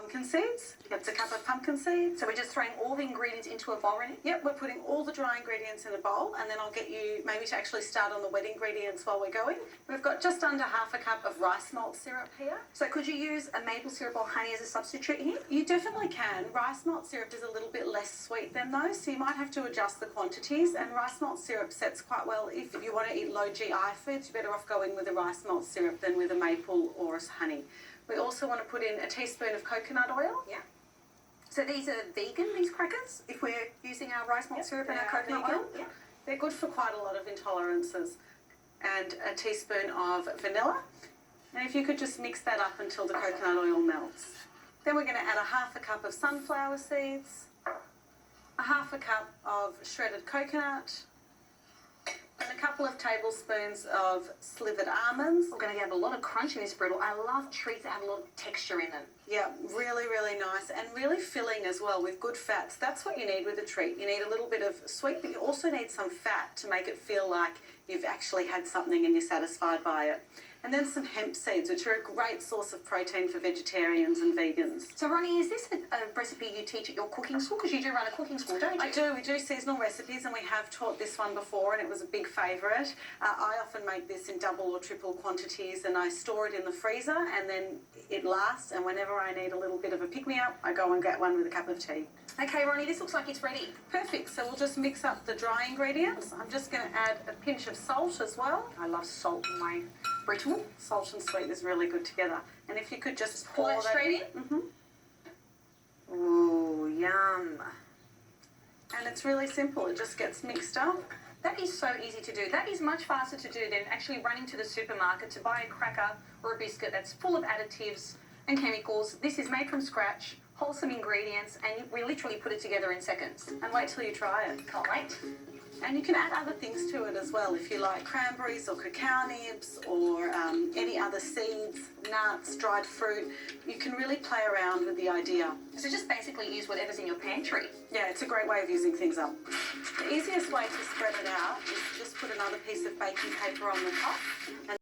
pumpkin seeds. That's a cup of pumpkin seeds. So we're just throwing all the ingredients into a bowl, Rennie? Yep, we're putting all the dry ingredients in a bowl, and then I'll get you maybe to actually start on the wet ingredients while we're going. We've got just under half a cup of rice malt syrup here. So could you use a maple syrup or honey as a substitute here? You definitely can. Rice malt syrup is a little bit less sweet than those, so you might have to adjust the quantities, and rice malt syrup sets quite well if you want to eat low GI foods. You're better off going with a rice malt syrup than with a maple or a honey. We also want to put in a teaspoon of coconut oil. Yeah. So these are vegan, these crackers, if we're using our rice malt syrup and our coconut oil? Yeah. They're good for quite a lot of intolerances. And a teaspoon of vanilla. And if you could just mix that up until the coconut oil melts. Then we're going to add a half a cup of sunflower seeds, a half a cup of shredded coconut, and a couple of tablespoons of slivered almonds. We're going to get a lot of crunch in this brittle. I love treats that have a lot of texture in them. Yeah, really, really nice and really filling as well with good fats. That's what you need with a treat. You need a little bit of sweet, but you also need some fat to make it feel like you've actually had something and you're satisfied by it. And then some hemp seeds, which are a great source of protein for vegetarians and vegans. So, Ronnie, is this a recipe you teach at your cooking school? Because you do run a cooking school, don't you? I do. We do seasonal recipes, and we have taught this one before, and it was a big favourite. I often make this in double or triple quantities, and I store it in the freezer, and then it lasts, and whenever I need a little bit of a pick-me-up, I go and get one with a cup of tea. Okay, Ronnie, this looks like it's ready. Perfect. So we'll just mix up the dry ingredients. I'm just going to add a pinch of salt as well. I love salt in my brittle. Salt and sweet is really good together. And if you could just pour that straight in. Mm-hmm. Ooh, yum. And it's really simple. It just gets mixed up. That is so easy to do. That is much faster to do than actually running to the supermarket to buy a cracker or a biscuit that's full of additives and chemicals. This is made from scratch, wholesome ingredients, and we literally put it together in seconds. And wait till you try it. Can't wait. And you can add other things to it as well, if you like cranberries or cacao nibs or any other seeds, nuts, dried fruit. You can really play around with the idea. So just basically use whatever's in your pantry. Yeah, it's a great way of using things up. The easiest way to spread it out is just put another piece of baking paper on the top. And